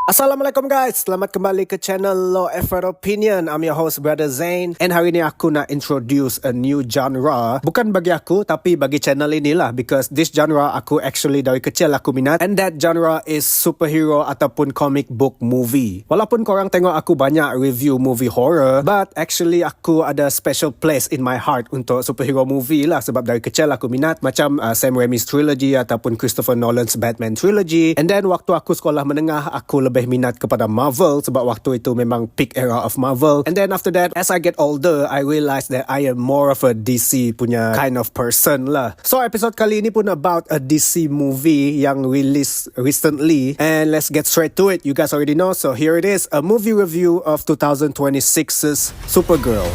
Assalamualaikum guys, selamat kembali ke channel Low Effort Opinion. I'm your host Brother Zain, and hari ni aku nak introduce a new genre. Bukan bagi aku, tapi bagi channel inilah, because this genre aku actually dari kecil aku minat, and that genre is superhero ataupun comic book movie. Walaupun korang tengok aku banyak review movie horror, but actually aku ada special place in my heart untuk superhero movie lah, sebab dari kecil aku minat macam Sam Raimi's trilogy ataupun Christopher Nolan's Batman trilogy. And then waktu aku sekolah menengah, aku lebih minat kepada Marvel sebab waktu itu memang peak era of Marvel. And then after that, as I get older, I realize that I am more of a DC punya kind of person lah. So episode kali ini pun about a DC movie yang release recently, and let's get straight to it. You guys already know, so here it is, a movie review of 2026's Supergirl.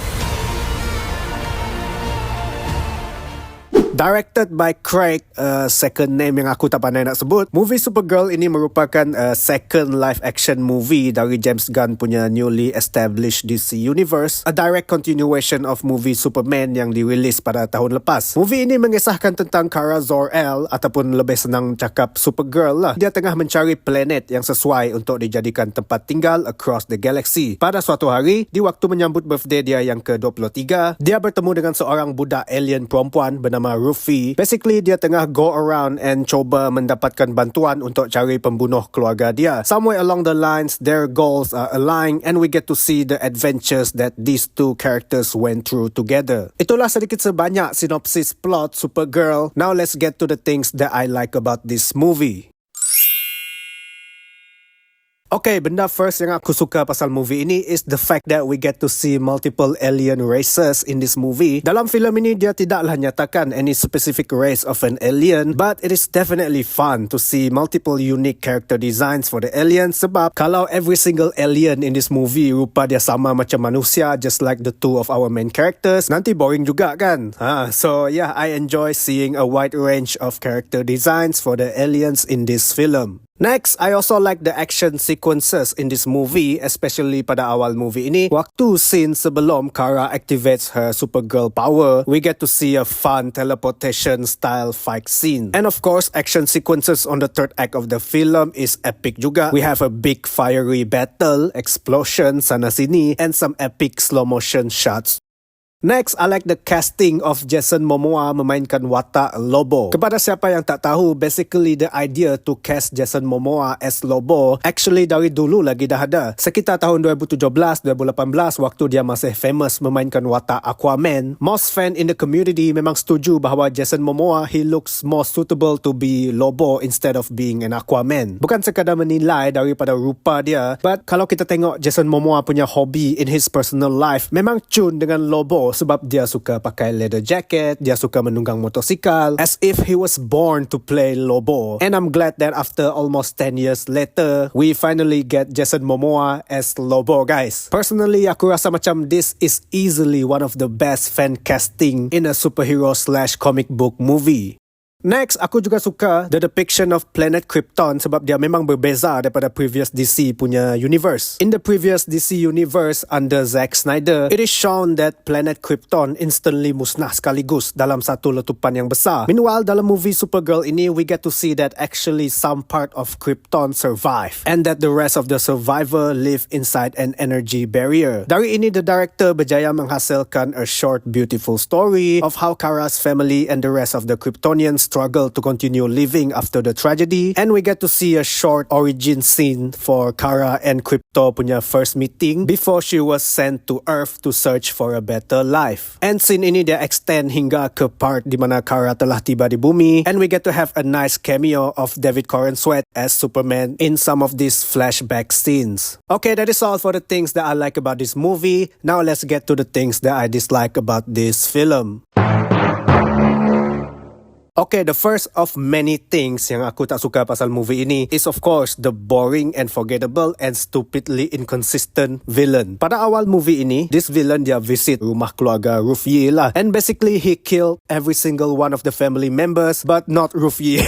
Directed by Craig, second name yang aku tak pandai nak sebut. Movie Supergirl ini merupakan second live action movie dari James Gunn punya newly established DC Universe, a direct continuation of movie Superman yang dirilis pada tahun lepas. Movie ini mengisahkan tentang Kara Zor-El, ataupun lebih senang cakap Supergirl lah. Dia tengah mencari planet yang sesuai untuk dijadikan tempat tinggal across the galaxy. Pada suatu hari, di waktu menyambut birthday dia yang ke-23, dia bertemu dengan seorang budak alien perempuan bernama Rufi. Basically, dia tengah go around and coba mendapatkan bantuan untuk cari pembunuh keluarga dia. Somewhere along the lines, their goals are aligned, and we get to see the adventures that these two characters went through together. Itulah sedikit sebanyak sinopsis plot Supergirl. Now let's get to the things that I like about this movie. Okay, benda first yang aku suka pasal movie ini is the fact that we get to see multiple alien races in this movie. Dalam filem ini, dia tidaklah nyatakan any specific race of an alien, but it is definitely fun to see multiple unique character designs for the aliens, sebab kalau every single alien in this movie rupa dia sama macam manusia, just like the two of our main characters, nanti boring juga kan? So yeah, I enjoy seeing a wide range of character designs for the aliens in this film. Next, I also like the action sequences in this movie, especially pada awal movie ini. Waktu scene sebelum Kara activates her Supergirl power, we get to see a fun teleportation style fight scene. And of course, action sequences on the third act of the film is epic juga. We have a big fiery battle, explosion sana sini, and some epic slow motion shots. Next, I like the casting of Jason Momoa memainkan watak Lobo. Kepada siapa yang tak tahu, basically the idea to cast Jason Momoa as Lobo actually dari dulu lagi dah ada. Sekitar tahun 2017-2018 waktu dia masih famous memainkan watak Aquaman, most fan in the community memang setuju bahawa Jason Momoa, he looks more suitable to be Lobo instead of being an Aquaman. Bukan sekadar menilai daripada rupa dia, but kalau kita tengok Jason Momoa punya hobby in his personal life, memang cun dengan Lobo sebab dia suka pakai leather jacket, dia suka menunggang motosikal, as if he was born to play Lobo. And I'm glad that after almost 10 years later, we finally get Jason Momoa as Lobo, guys. Personally, aku rasa macam this is easily one of the best fan casting in a superhero slash comic book movie. Next, aku juga suka the depiction of planet Krypton sebab dia memang berbeza daripada previous DC punya universe. In the previous DC universe under Zack Snyder, it is shown that planet Krypton instantly musnah sekaligus dalam satu letupan yang besar. Meanwhile, dalam movie Supergirl ini, we get to see that actually some part of Krypton survive, and that the rest of the survivor live inside an energy barrier. Dari ini, the director berjaya menghasilkan a short, beautiful story of how Kara's family and the rest of the Kryptonians struggle to continue living after the tragedy, and we get to see a short origin scene for Kara and Krypto punya first meeting before she was sent to Earth to search for a better life. And scene ini dia extend hingga ke part di mana Kara telah tiba di bumi, and we get to have a nice cameo of David Corenswet as Superman in some of these flashback scenes. Okay, that is all for the things that I like about this movie. Now let's get to the things that I dislike about this film. Okay, the first of many things yang aku tak suka pasal movie ini is of course the boring and forgettable and stupidly inconsistent villain. Pada awal movie ini, this villain dia visit rumah keluarga Rufi lah, and basically he killed every single one of the family members but not Rufi.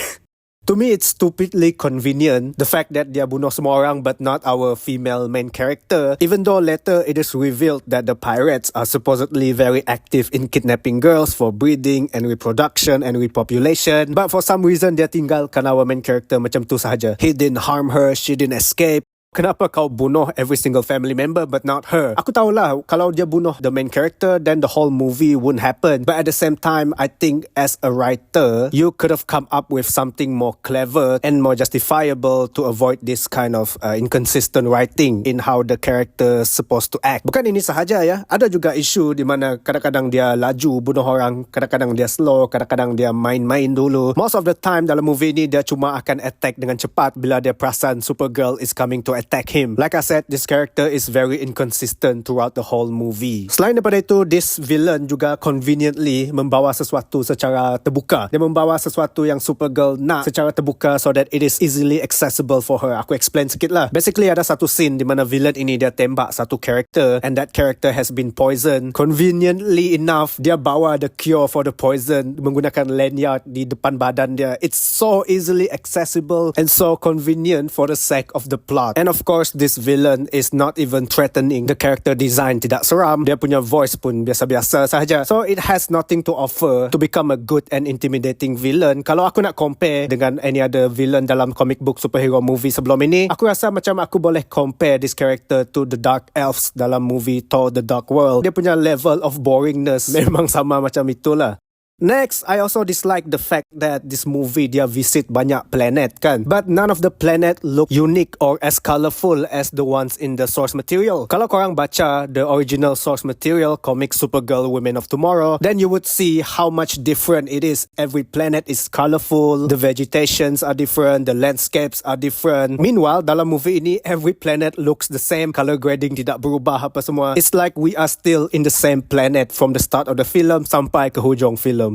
To me, it's stupidly convenient, the fact that dia bunuh semua orang but not our female main character, even though later it is revealed that the pirates are supposedly very active in kidnapping girls for breeding and reproduction and repopulation, but for some reason dia tinggalkan our main character macam tu sahaja. He didn't harm her, she didn't escape. Kenapa kau bunuh every single family member but not her? Aku tahulah kalau dia bunuh the main character, then the whole movie wouldn't happen. But at the same time, I think as a writer, you could have come up with something more clever and more justifiable to avoid this kind of inconsistent writing in how the character supposed to act. Bukan ini sahaja ya, ada juga isu di mana kadang-kadang dia laju bunuh orang, kadang-kadang dia slow, kadang-kadang dia main-main dulu. Most of the time dalam movie ni dia cuma akan attack dengan cepat bila dia perasan Supergirl is coming to attack him. Like I said, this character is very inconsistent throughout the whole movie. Selain daripada itu, this villain juga conveniently membawa sesuatu secara terbuka. Dia membawa sesuatu yang Supergirl nak secara terbuka so that it is easily accessible for her. Aku explain sikit lah. Basically ada satu scene di mana villain ini dia tembak satu character and that character has been poisoned. Conveniently enough, dia bawa the cure for the poison menggunakan lanyard di depan badan dia. It's so easily accessible and so convenient for the sake of the plot. And of course, this villain is not even threatening. The character design tidak seram. Dia punya voice pun biasa-biasa sahaja. So it has nothing to offer to become a good and intimidating villain. Kalau aku nak compare dengan any other villain dalam comic book superhero movie sebelum ini, aku rasa macam aku boleh compare this character to the Dark Elves dalam movie Thor The Dark World. Dia punya level of boringness memang sama macam itulah. Next, I also dislike the fact that this movie dia visit banyak planet kan, but none of the planet look unique or as colorful as the ones in the source material. Kalau korang baca the original source material, comic Supergirl Women of Tomorrow, then you would see how much different it is. Every planet is colorful, the vegetations are different, the landscapes are different. Meanwhile, dalam movie ini, every planet looks the same, color grading tidak berubah apa semua. It's like we are still in the same planet from the start of the film sampai ke hujung film.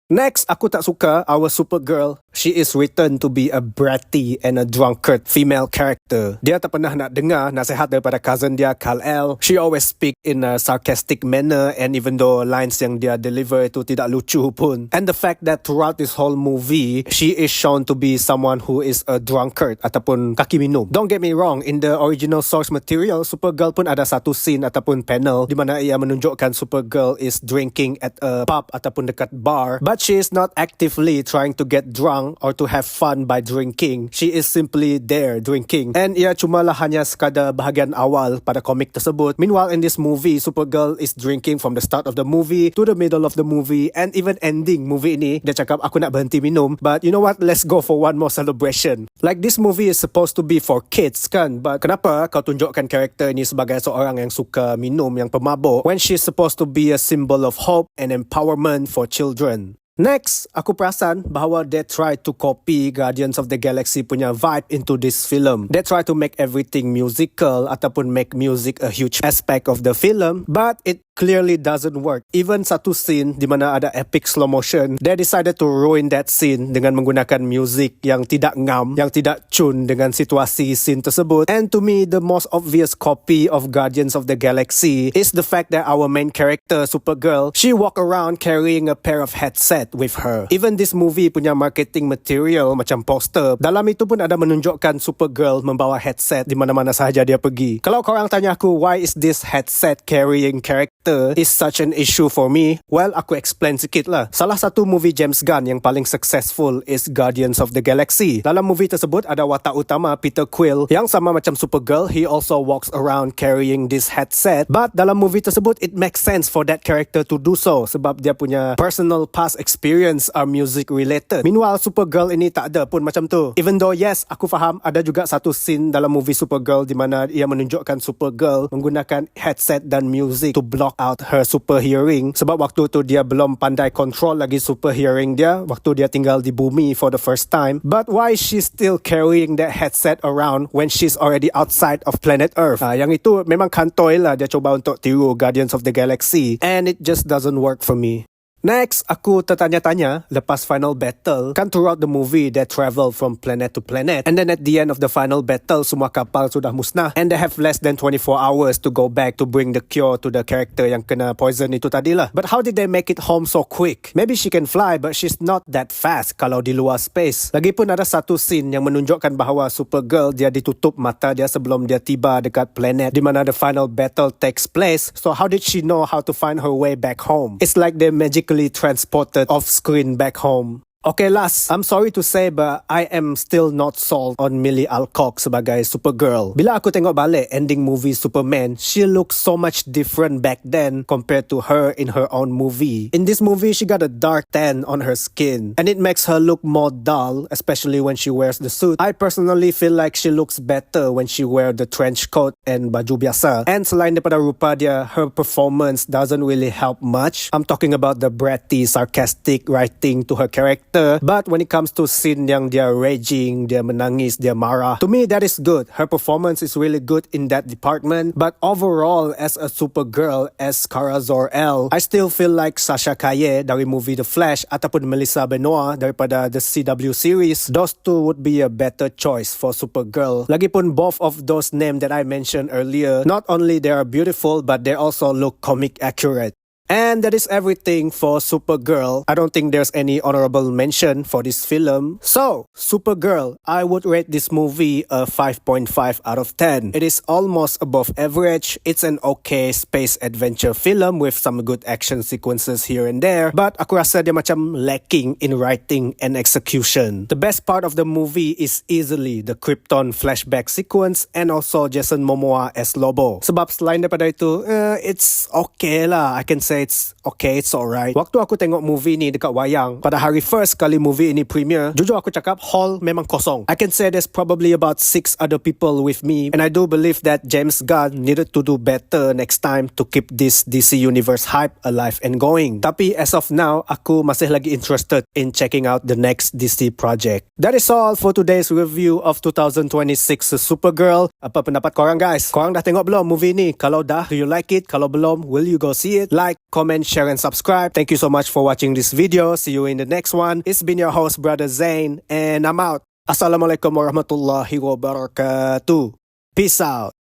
Next, aku tak suka our Supergirl. She is written to be a bratty and a drunkard female character. Dia tak pernah nak dengar nasihat daripada cousin dia, Kal-El. She always speak in a sarcastic manner, and even though lines yang dia deliver itu tidak lucu pun. And the fact that throughout this whole movie, she is shown to be someone who is a drunkard ataupun kaki minum. Don't get me wrong, in the original source material, Supergirl pun ada satu scene ataupun panel di mana ia menunjukkan Supergirl is drinking at a pub ataupun dekat bar. But she is not actively trying to get drunk or to have fun by drinking. She is simply there drinking. And ia cumalah hanya sekadar bahagian awal pada komik tersebut. Meanwhile, in this movie, Supergirl is drinking from the start of the movie to the middle of the movie, and even ending movie ini, dia cakap aku nak berhenti minum, but you know what, let's go for one more celebration. Like this movie is supposed to be for kids kan, but kenapa kau tunjukkan karakter ini sebagai seorang yang suka minum, yang pemabuk, when she's supposed to be a symbol of hope and empowerment for children? Next, aku perasan bahawa they try to copy Guardians of the Galaxy punya vibe into this film. They try to make everything musical ataupun make music a huge aspect of the film, but it clearly doesn't work. Even satu scene di mana ada epic slow motion, they decided to ruin that scene dengan menggunakan music yang tidak ngam, yang tidak tune dengan situasi scene tersebut. And to me, the most obvious copy of Guardians of the Galaxy is the fact that our main character, Supergirl, she walk around carrying a pair of headset with her. Even this movie punya marketing material macam poster, dalam itu pun ada menunjukkan Supergirl membawa headset di mana-mana sahaja dia pergi. Kalau korang tanya aku, why is this headset carrying character is such an issue for me? Well, aku explain sikit lah. Salah satu movie James Gunn yang paling successful is Guardians of the Galaxy. Dalam movie tersebut ada watak utama Peter Quill yang sama macam Supergirl. He also walks around carrying this headset. But dalam movie tersebut, it makes sense for that character to do so sebab dia punya personal past experience are music related. Meanwhile, Supergirl ini tak ada pun macam tu. Even though yes, aku faham ada juga satu scene dalam movie Supergirl di mana ia menunjukkan Supergirl menggunakan headset dan music to block out her super hearing sebab waktu tu dia belum pandai control lagi super hearing dia waktu dia tinggal di bumi for the first time. But why she still carrying that headset around when she's already outside of planet Earth? Yang itu memang kantoi lah, dia cuba untuk tiru Guardians of the Galaxy, and it just doesn't work for me. Next, aku tertanya-tanya lepas final battle, kan throughout the movie they travel from planet to planet, and then at the end of the final battle semua kapal sudah musnah and they have less than 24 hours to go back to bring the cure to the character yang kena poison itu tadilah. But how did they make it home so quick? Maybe she can fly but she's not that fast kalau di luar space. Lagipun ada satu scene yang menunjukkan bahawa Supergirl dia ditutup mata dia sebelum dia tiba dekat planet di mana the final battle takes place. So how did she know how to find her way back home? It's like they magically transported off screen back home. Okay, last, I'm sorry to say but I am still not sold on Millie Alcock sebagai Supergirl. Bila aku tengok balik ending movie Superman, she looks so much different back then compared to her in her own movie. In this movie, she got a dark tan on her skin and it makes her look more dull, especially when she wears the suit. I personally feel like she looks better when she wears the trench coat and baju biasa. And selain daripada rupa dia, her performance doesn't really help much. I'm talking about the bratty, sarcastic writing to her character. But when it comes to scene yang dia raging, dia menangis, dia marah, to me that is good. Her performance is really good in that department. But overall, as a Supergirl, as Kara Zor-El, I still feel like Sasha Calle dari movie The Flash ataupun Melissa Benoist daripada the CW series, those two would be a better choice for Supergirl. Lagipun both of those names that I mentioned earlier, not only they are beautiful but they also look comic accurate. And that is everything for Supergirl. I don't think there's any honorable mention for this film. So, Supergirl, I would rate this movie a 5.5 out of 10. It is almost above average. It's an okay space adventure film with some good action sequences here and there. But aku rasa dia macam lacking in writing and execution. The best part of the movie is easily the Krypton flashback sequence and also Jason Momoa as Lobo. Sebab selain daripada itu, it's okay lah. I can say it's okay, it's alright. Waktu aku tengok movie ni dekat wayang, pada hari first kali movie ini premiere, jujur aku cakap hall memang kosong. I can say there's probably about 6 other people with me, and I do believe that James Gunn needed to do better next time to keep this DC Universe hype alive and going. Tapi as of now, aku masih lagi interested in checking out the next DC project. That is all for today's review of 2026 Supergirl. Apa pendapat korang guys? Korang dah tengok belum movie ni? Kalau dah, do you like it? Kalau belum, will you go see it? Like, comment, share and subscribe. Thank you so much for watching this video. See you in the next one. It's been your host Brother Zain and I'm out. Assalamualaikum warahmatullahi wabarakatuh. Peace out.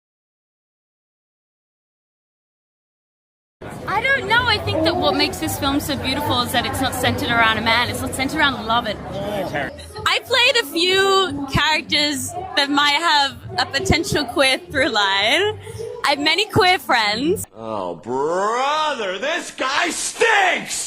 I don't know. I think that what makes this film so beautiful is that it's not centered around a man. It's centered around love and all. I played a few characters that might have a potential queer through line. I have many queer friends. Oh, brother, this guy stinks!